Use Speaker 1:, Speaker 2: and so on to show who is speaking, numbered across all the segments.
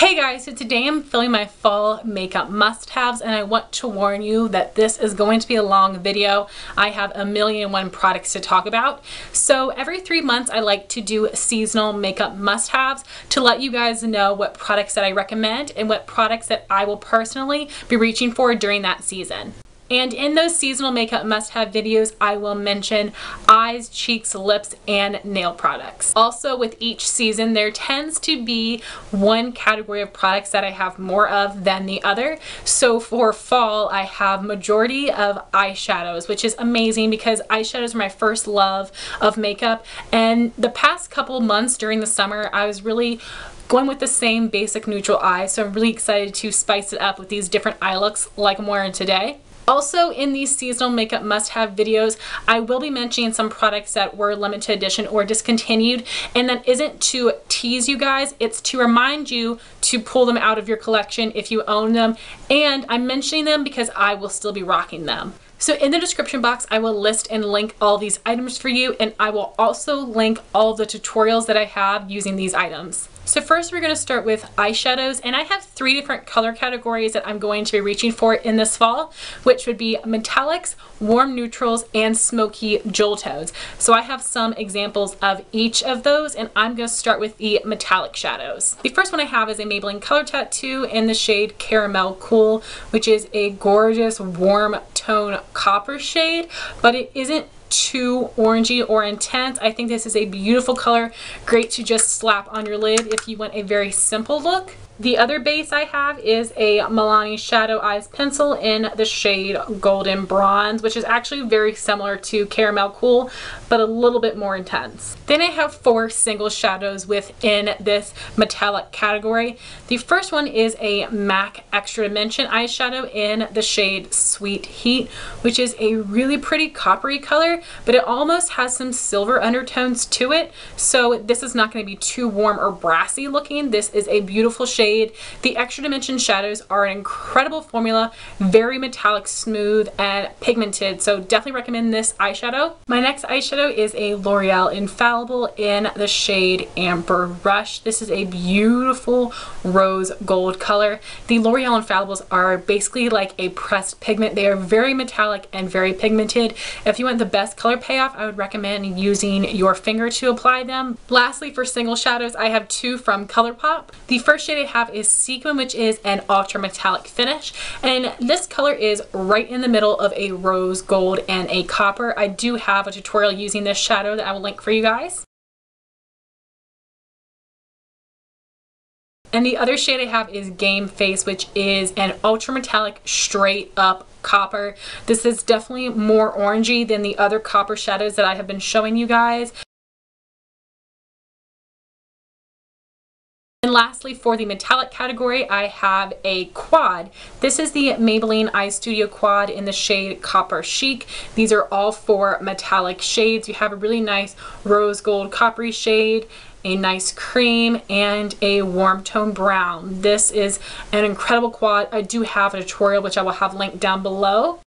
Speaker 1: Hey guys, so today I'm filming my fall makeup must-haves and I want to warn you that this is going to be a long video. I have a million and one products to talk about. So every 3 months I like to do seasonal makeup must-haves to let you guys know what products that I recommend and what products that I will personally be reaching for during that season. And in those seasonal makeup must-have videos, I will mention eyes, cheeks, lips, and nail products. Also, with each season, there tends to be one category of products that I have more of than the other. So for fall, I have majority of eyeshadows, which is amazing because eyeshadows are my first love of makeup. And the past couple months during the summer, I was really going with the same basic neutral eye. So I'm really excited to spice it up with these different eye looks like I'm wearing today. Also, in these seasonal makeup must-have videos, I will be mentioning some products that were limited edition or discontinued, and that isn't to tease you guys, it's to remind you to pull them out of your collection if you own them, and I'm mentioning them because I will still be rocking them. So in the description box, I will list and link all these items for you, and I will also link all the tutorials that I have using these items. So first we're going to start with eyeshadows, and I have 3 different color categories that I'm going to be reaching for in this fall, which would be metallics, warm neutrals, and smoky jewel tones. So I have some examples of each of those, and I'm going to start with the metallic shadows. The first one I have is a Maybelline Color Tattoo in the shade Caramel Cool, which is a gorgeous warm tone copper shade, but it isn't too orangey or intense. I think this is a beautiful color, great to just slap on your lid if you want a very simple look. The other base I have is a Milani Shadow Eyes Pencil in the shade Golden Bronze, which is actually very similar to Caramel Cool, but a little bit more intense. Then I have 4 single shadows within this metallic category. The first one is a MAC Extra Dimension eyeshadow in the shade Sweet Heat, which is a really pretty coppery color, but it almost has some silver undertones to it. So this is not going to be too warm or brassy looking. This is a beautiful shade. The Extra Dimension shadows are an incredible formula, very metallic, smooth, and pigmented, so definitely recommend this eyeshadow. My next eyeshadow is a L'Oreal Infallible in the shade Amber Rush. This is a beautiful rose gold color. The L'Oreal Infallibles are basically like a pressed pigment. They are very metallic and very pigmented. If you want the best color payoff, I would recommend using your finger to apply them. Lastly, for single shadows, I have 2 from ColourPop. The first shade I have is Sequin, which is an ultra metallic finish, and this color is right in the middle of a rose gold and a copper. I do have a tutorial using this shadow that I will link for you guys. And the other shade I have is Game Face, which is an ultra metallic straight up copper. This is definitely more orangey than the other copper shadows that I have been showing you guys. And lastly, for the metallic category, I have a quad. This is the Maybelline Eye Studio Quad in the shade Copper Chic. These are all 4 metallic shades. You have a really nice rose gold coppery shade, a nice cream, and a warm tone brown. This is an incredible quad. I do have a tutorial which I will have linked down below.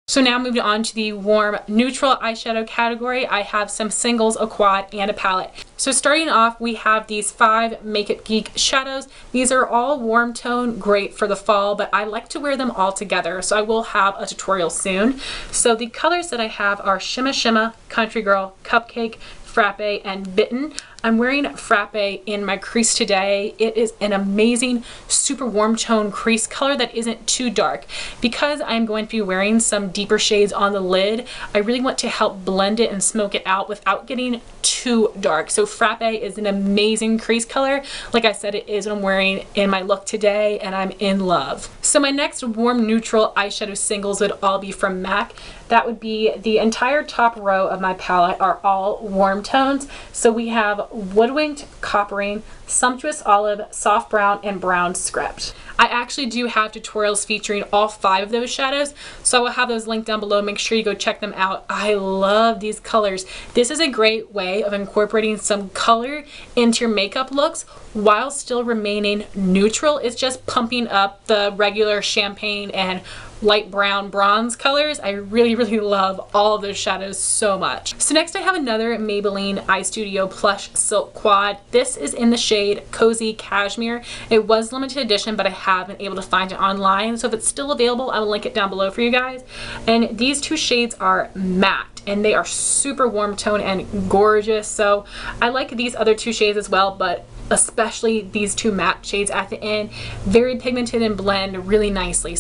Speaker 1: So now moving on to the warm neutral eyeshadow category, I have some singles, a quad, and a palette. So starting off, we have these 5 Makeup Geek shadows. These are all warm tone, great for the fall, but I like to wear them all together, so I will have a tutorial soon. So the colors that I have are Shimma Shimma, Country Girl, Cupcake, Frappe, and Bitten. I'm wearing Frappe in my crease today. It is an amazing, super warm tone crease color that isn't too dark. Because I'm going to be wearing some deeper shades on the lid, I really want to help blend it and smoke it out without getting too dark. So Frappe is an amazing crease color. Like I said, it is what I'm wearing in my look today, and I'm in love. So my next warm neutral eyeshadow singles would all be from MAC. That would be the entire top row of my palette are all warm tones. So we have Woodwinked, Coppering, Sumptuous Olive, Soft Brown, and Brown Script. I actually do have tutorials featuring all 5 of those shadows, so I will have those linked down below. Make sure you go check them out. I love these colors. This is a great way of incorporating some color into your makeup looks while still remaining neutral. It's just pumping up the regular champagne and light brown bronze colors. I really love all of those shadows so much. So next I have another Maybelline Eye Studio Plush Silk Quad. This is in the shade Cozy Cashmere. It was limited edition, but I have been able to find it online. So if it's still available, I will link it down below for you guys. And these two shades are matte, and they are super warm tone and gorgeous. So I like these other two shades as well, but especially these two matte shades at the end. Very pigmented and blend really nicely.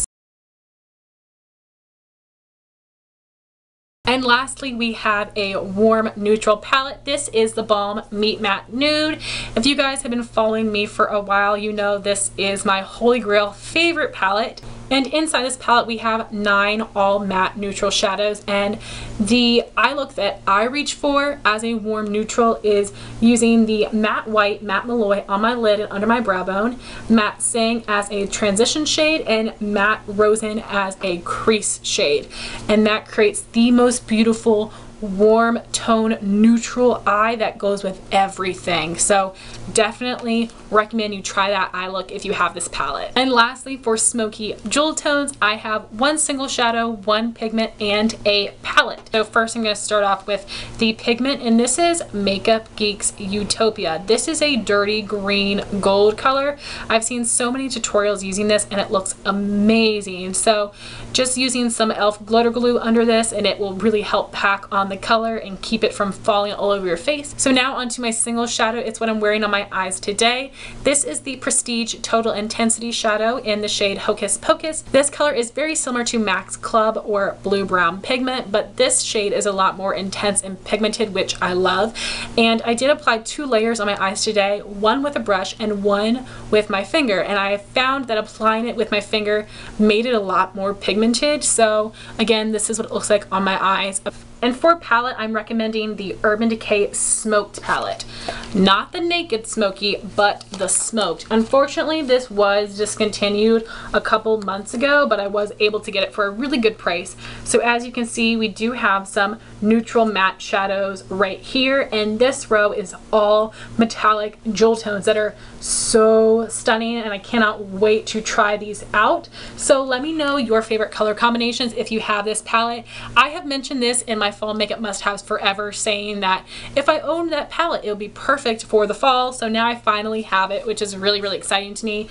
Speaker 1: And lastly, we have a warm neutral palette. This is theBalm Meet Matte Nude. If you guys have been following me for a while, you know this is my holy grail favorite palette. And inside this palette we have 9 all matte neutral shadows, and the eye look that I reach for as a warm neutral is using the matte white Matte Malloy on my lid and under my brow bone, matte Sang as a transition shade, and matte Rosen as a crease shade. And that creates the most beautiful warm tone neutral eye that goes with everything. So definitely recommend you try that eye look if you have this palette. And lastly, for smoky jewel tones, I have one single shadow, one pigment, and a palette. So first I'm going to start off with the pigment, and this is Makeup Geek's Utopia. This is a dirty green gold color. I've seen so many tutorials using this and it looks amazing. So just using some e.l.f. glitter glue under this and it will really help pack on the color and keep it from falling all over your face. So now onto my single shadow. It's what I'm wearing on my eyes today. This is the Prestige Total Intensity shadow in the shade Hocus Pocus. This color is very similar to Max Club or Blue Brown Pigment, but this shade is a lot more intense and pigmented, which I love. And I did apply 2 layers on my eyes today, one with a brush and one with my finger. And I found that applying it with my finger made it a lot more pigmented. So again, this is what it looks like on my eyes. And for palette, I'm recommending the Urban Decay Smoked palette. Not the Naked Smoky, but the Smoked. Unfortunately, this was discontinued a couple months ago, but I was able to get it for a really good price. So as you can see, we do have some neutral matte shadows right here, and this row is all metallic jewel tones that are so stunning, and I cannot wait to try these out. So let me know your favorite color combinations if you have this palette. I have mentioned this in my fall makeup must-haves forever, saying that if I owned that palette, it would be perfect for the fall. So now I finally have it, which is really exciting to me.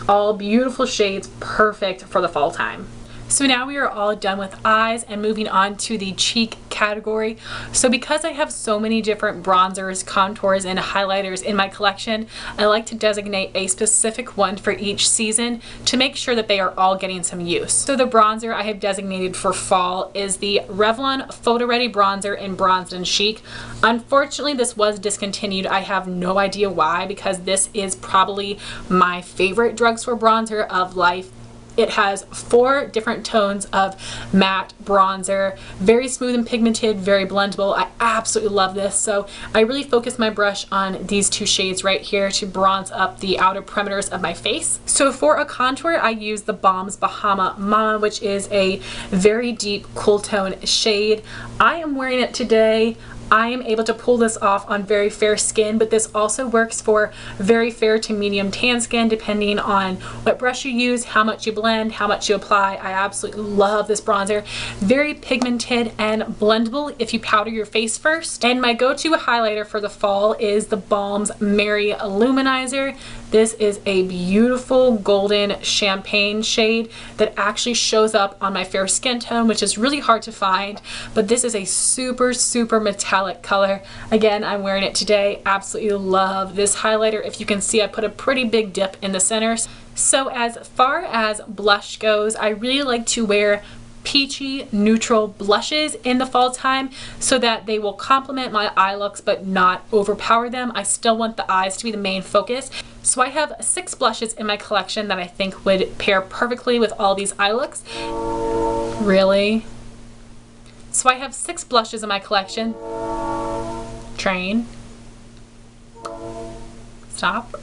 Speaker 1: All beautiful shades, perfect for the fall time. So now we are all done with eyes and moving on to the cheek category. So because I have so many different bronzers, contours, and highlighters in my collection, I like to designate a specific one for each season to make sure that they are all getting some use. So the bronzer I have designated for fall is the Revlon Photo Ready Bronzer in Bronzed and Chic. Unfortunately, this was discontinued. I have no idea why, because this is probably my favorite drugstore bronzer of life. It has 4 different tones of matte bronzer, very smooth and pigmented, very blendable. I absolutely love this. So I really focus my brush on these 2 shades right here to bronze up the outer perimeters of my face. So for a contour, I use theBalm's Bahama Mama, which is a very deep cool tone shade. I am wearing it today. I am able to pull this off on very fair skin, but this also works for very fair to medium tan skin depending on what brush you use, how much you blend, how much you apply. I absolutely love this bronzer. Very pigmented and blendable if you powder your face first. And my go-to highlighter for the fall is theBalm's Merry Illuminizer. This is a beautiful golden champagne shade that actually shows up on my fair skin tone, which is really hard to find, but this is a super metallic color. Again, I'm wearing it today. Absolutely love this highlighter. If you can see, I put a pretty big dip in the center. So as far as blush goes, I really like to wear peachy neutral blushes in the fall time so that they will complement my eye looks but not overpower them. I still want the eyes to be the main focus. So I have 6 blushes in my collection that I think would pair perfectly with all these eye looks. Really? So I have 6 blushes in my collection. Train. Stop.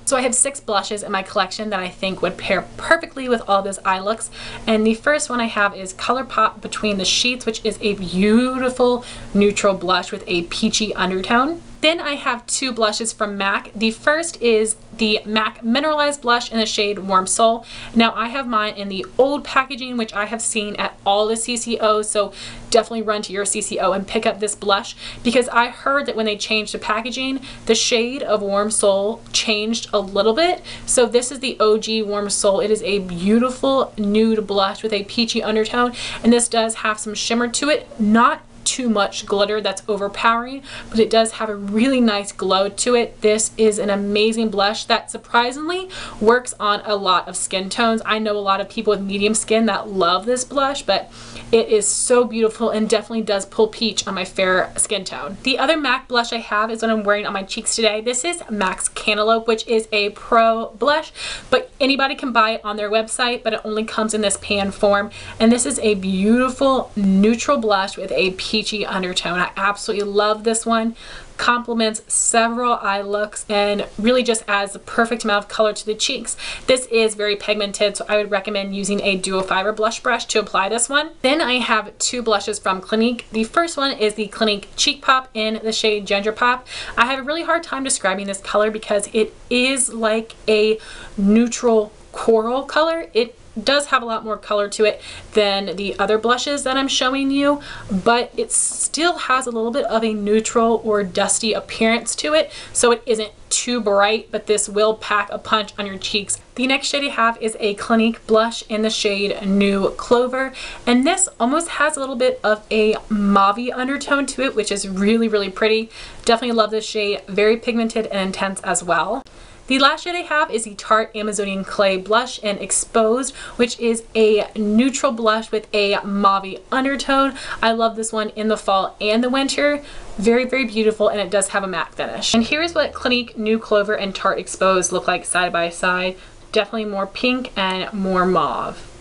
Speaker 1: So I have 6 blushes in my collection that I think would pair perfectly with all those eye looks. And the first one I have is ColourPop Between the Sheets, which is a beautiful neutral blush with a peachy undertone. Then I have two blushes from MAC. The first is the MAC Mineralize blush in the shade Warm Soul. Now I have mine in the old packaging, which I have seen at all the CCOs, so definitely run to your CCO and pick up this blush, because I heard that when they changed the packaging, the shade of Warm Soul changed a little bit. So this is the OG Warm Soul. It is a beautiful nude blush with a peachy undertone, and this does have some shimmer to it, not too much glitter that's overpowering, but it does have a really nice glow to it. This is an amazing blush that surprisingly works on a lot of skin tones. I know a lot of people with medium skin that love this blush, but it is so beautiful and definitely does pull peach on my fair skin tone. The other MAC blush I have is what I'm wearing on my cheeks today. This is MAC's Cantaloupe, which is a pro blush, but anybody can buy it on their website, but it only comes in this pan form. And this is a beautiful neutral blush with a peachy undertone. I absolutely love this one. Complements several eye looks and really just adds the perfect amount of color to the cheeks. This is very pigmented, so I would recommend using a dual fiber blush brush to apply this one. Then I have two blushes from Clinique. The first one is the Clinique Cheek Pop in the shade Ginger Pop. I have a really hard time describing this color because it is like a neutral coral color. It does have a lot more color to it than the other blushes that I'm showing you, but it still has a little bit of a neutral or dusty appearance to it, so it isn't too bright, but this will pack a punch on your cheeks. The next shade I have is a Clinique blush in the shade Nude Clover, and this almost has a little bit of a mauve undertone to it, which is really, really pretty. Definitely love this shade. Very pigmented and intense as well. The last shade I have is the Tarte Amazonian Clay blush in Exposed, which is a neutral blush with a mauve undertone. I love this one in the fall and the winter. Very, very beautiful, and it does have a matte finish. And here's what Clinique Nude Clover and Tarte Exposed look like side by side. Definitely more pink and more mauve.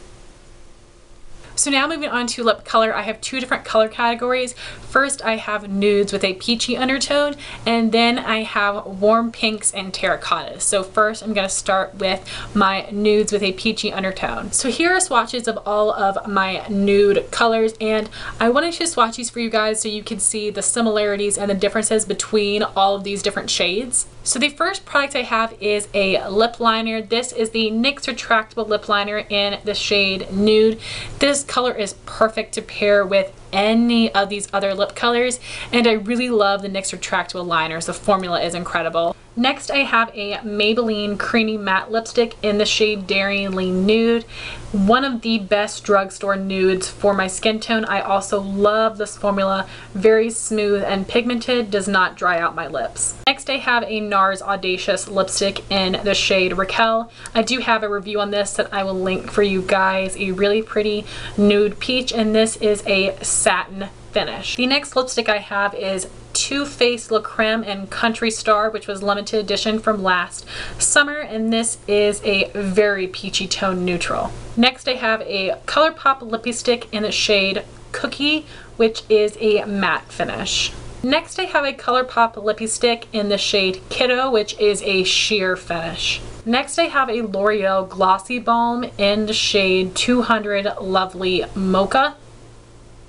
Speaker 1: So now moving on to lip color, I have two different color categories. First, I have nudes with a peachy undertone, and then I have warm pinks and terracottas. So first, I'm going to start with my nudes with a peachy undertone. So here are swatches of all of my nude colors, and I wanted to swatch these for you guys so you can see the similarities and the differences between all of these different shades. So the first product I have is a lip liner. This is the NYX Retractable Lip Liner in the shade Nude. This color is perfect to pair with any of these other lip colors, and I really love the NYX Retractable liners. The formula is incredible. Next, I have a Maybelline Creamy Matte Lipstick in the shade Daringly Nude. One of the best drugstore nudes for my skin tone. I also love this formula. Very smooth and pigmented, does not dry out my lips. Next, I have a NARS Audacious lipstick in the shade Raquel. I do have a review on this that I will link for you guys. A really pretty nude peach, and this is a satin finish. The next lipstick I have is Too Faced La Creme in Country Star, which was limited edition from last summer, and this is a very peachy tone neutral. Next, I have a ColourPop lippy stick in the shade Cookie, which is a matte finish. Next, I have a ColourPop lippy stick in the shade Kiddo, which is a sheer finish. Next, I have a L'Oreal Glossy Balm in the shade 200 Lovely Mocha.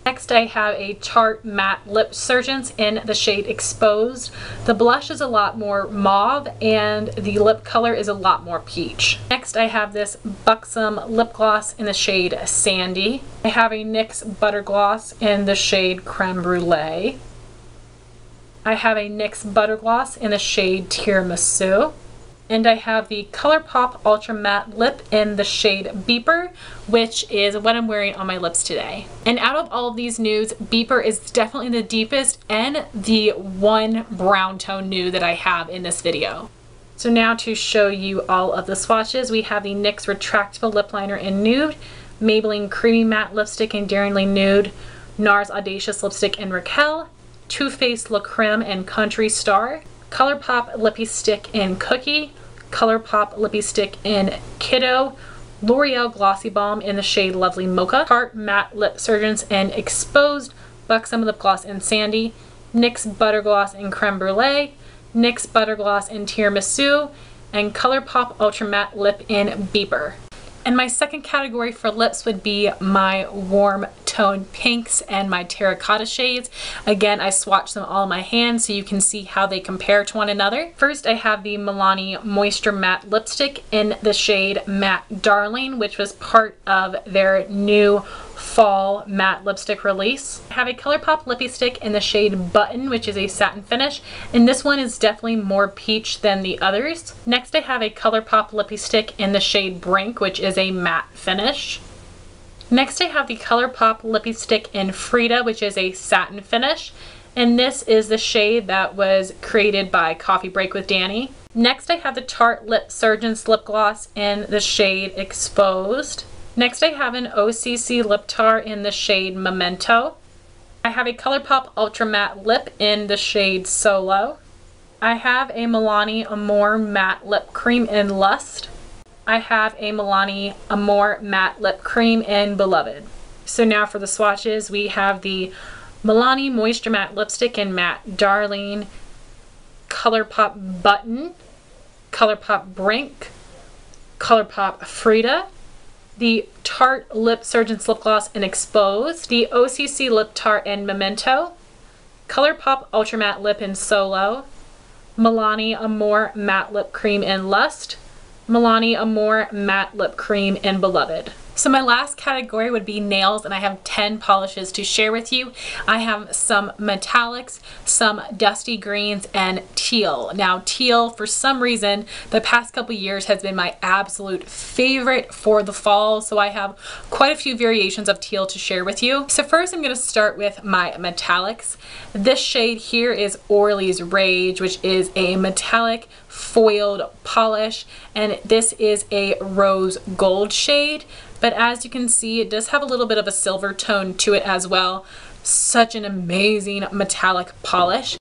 Speaker 1: Next, I have a Tarte Matte Lip Surgeons in the shade Exposed. The blush is a lot more mauve and the lip color is a lot more peach. Next, I have this Buxom lip gloss in the shade Sandy. I have a NYX Butter Gloss in the shade Creme Brulee. I have a NYX Butter Gloss in the shade Tiramisu. And I have the ColourPop Ultra Matte Lip in the shade Beeper, which is what I'm wearing on my lips today. And out of all of these nudes, Beeper is definitely the deepest and the one brown tone nude that I have in this video. So now to show you all of the swatches, we have the NYX Retractable Lip Liner in Nude, Maybelline Creamy Matte Lipstick in Daringly Nude, NARS Audacious Lipstick in Raquel, Too Faced La Creme in Country Star, ColourPop Lippy Stick in Cookie, ColourPop Lippy Stick in Kiddo, L'Oreal Glossy Balm in the shade Lovely Mocha, Tarte Matte Lip Surgeons in Exposed, Buxom Lip Gloss in Sandy, NYX Butter Gloss in Creme Brulee, NYX Butter Gloss in Tiramisu, and ColourPop Ultra Matte Lip in Beeper. And my second category for lips would be my warm tone pinks and my terracotta shades. Again, I swatched them all in my hand so you can see how they compare to one another. First, I have the Milani Moisture Matte Lipstick in the shade Matte Darling, which was part of their new fall matte lipstick release. I have a ColourPop lippy stick in the shade Button, which is a satin finish, and this one is definitely more peach than the others. Next, I have a ColourPop lippy stick in the shade Brink, which is a matte finish. Next, I have the ColourPop lippy stick in Frida, which is a satin finish, and this is the shade that was created by Coffee Break with Danny. Next, I have the Tarte Lip Surgeon's lip gloss in the shade Exposed. Next, I have an OCC lip tar in the shade Memento. I have a ColourPop Ultra Matte Lip in the shade Solo. I have a Milani Amore Matte Lip Cream in Lust. I have a Milani Amore Matte Lip Cream in Beloved. So now for the swatches, we have the Milani Moisture Matte Lipstick in Matte Darling, ColourPop Button, ColourPop Brink, ColourPop Frida, the Tarte Lip Surgeon's Lip Gloss in Exposed, the OCC Lip Tar in Memento, ColourPop Ultra Matte Lip in Solo, Milani Amore Matte Lip Cream in Lust, Milani Amore Matte Lip Cream in Beloved. So my last category would be nails, and I have 10 polishes to share with you. I have some metallics, some dusty greens, and teal. Now teal, for some reason, the past couple years has been my absolute favorite for the fall, so I have quite a few variations of teal to share with you. So first I'm going to start with my metallics. This shade here is Orly's Rage, which is a metallic foiled polish, and this is a rose gold shade. But as you can see, it does have a little bit of a silver tone to it as well. Such an amazing metallic polish.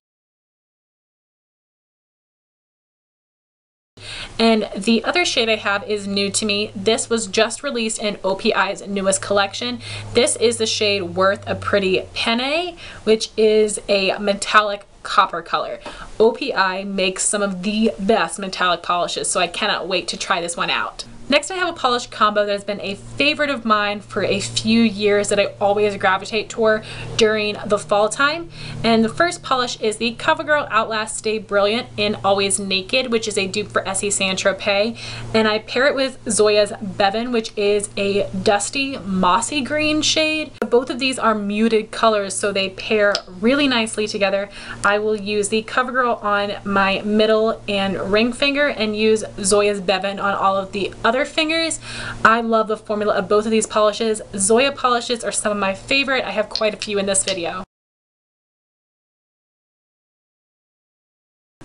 Speaker 1: And the other shade I have is Nude to Me. This was just released in OPI's newest collection. This is the shade Worth a Pretty Penne, which is a metallic copper color. OPI makes some of the best metallic polishes, so I cannot wait to try this one out. Next, I have a polish combo that has been a favorite of mine for a few years that I always gravitate toward during the fall time. And the first polish is the CoverGirl Outlast Stay Brilliant in Always Naked, which is a dupe for Essie Saint Tropez. And I pair it with Zoya's Bevan, which is a dusty mossy green shade. Both of these are muted colors, so they pair really nicely together. I will use the CoverGirl on my middle and ring finger and use Zoya's Bevan on all of the other fingers. I love the formula of both of these polishes. Zoya polishes are some of my favorite. I have quite a few in this video.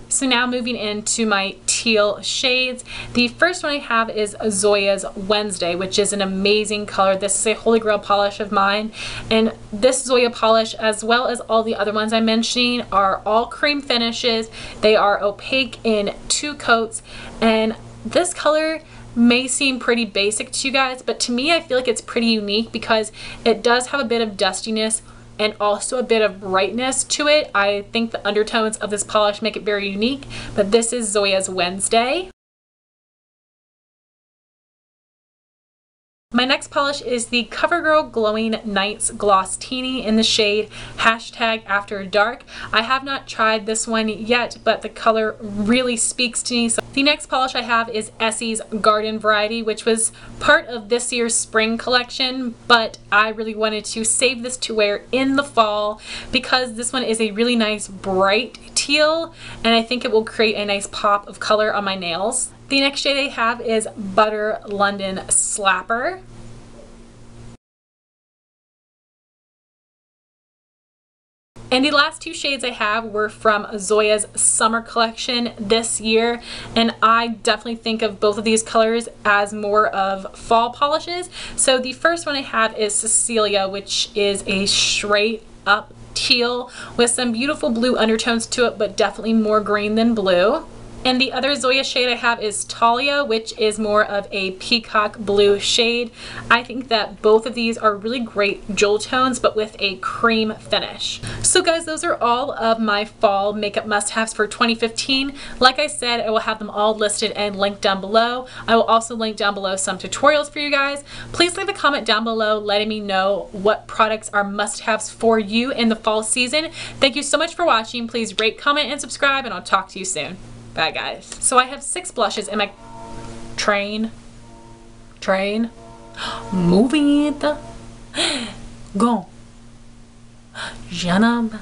Speaker 1: So now moving into my teal shades. The first one I have is Zoya's Wednesday, which is an amazing color. This is a holy grail polish of mine, and this Zoya polish, as well as all the other ones I'm mentioning, are all cream finishes. They are opaque in 2 coats, and this color may seem pretty basic to you guys, but to me I feel like it's pretty unique because it does have a bit of dustiness and also a bit of brightness to it. I think the undertones of this polish make it very unique, but this is Zoya's Wednesday. My next polish is the CoverGirl Glowing Nights Gloss Teeny in the shade After Dark. I have not tried this one yet, but the color really speaks to me. So the next polish I have is Essie's Garden Variety, which was part of this year's spring collection, but I really wanted to save this to wear in the fall because this one is a really nice bright teal, and I think it will create a nice pop of color on my nails. The next shade I have is Butter London Slapper. And the last 2 shades I have were from Zoya's summer collection this year, and I definitely think of both of these colors as more of fall polishes. So the first one I have is Cecilia, which is a straight up teal with some beautiful blue undertones to it, but definitely more green than blue. And the other Zoya shade I have is Talia, which is more of a peacock blue shade. I think that both of these are really great jewel tones, but with a cream finish. So guys, those are all of my fall makeup must-haves for 2015. Like I said, I will have them all listed and linked down below. I will also link down below some tutorials for you guys. Please leave a comment down below letting me know what products are must-haves for you in the fall season. Thank you so much for watching. Please rate, comment, and subscribe, and I'll talk to you soon. Bye guys. So I have 6 blushes in my train. Moving it. Go. Janam.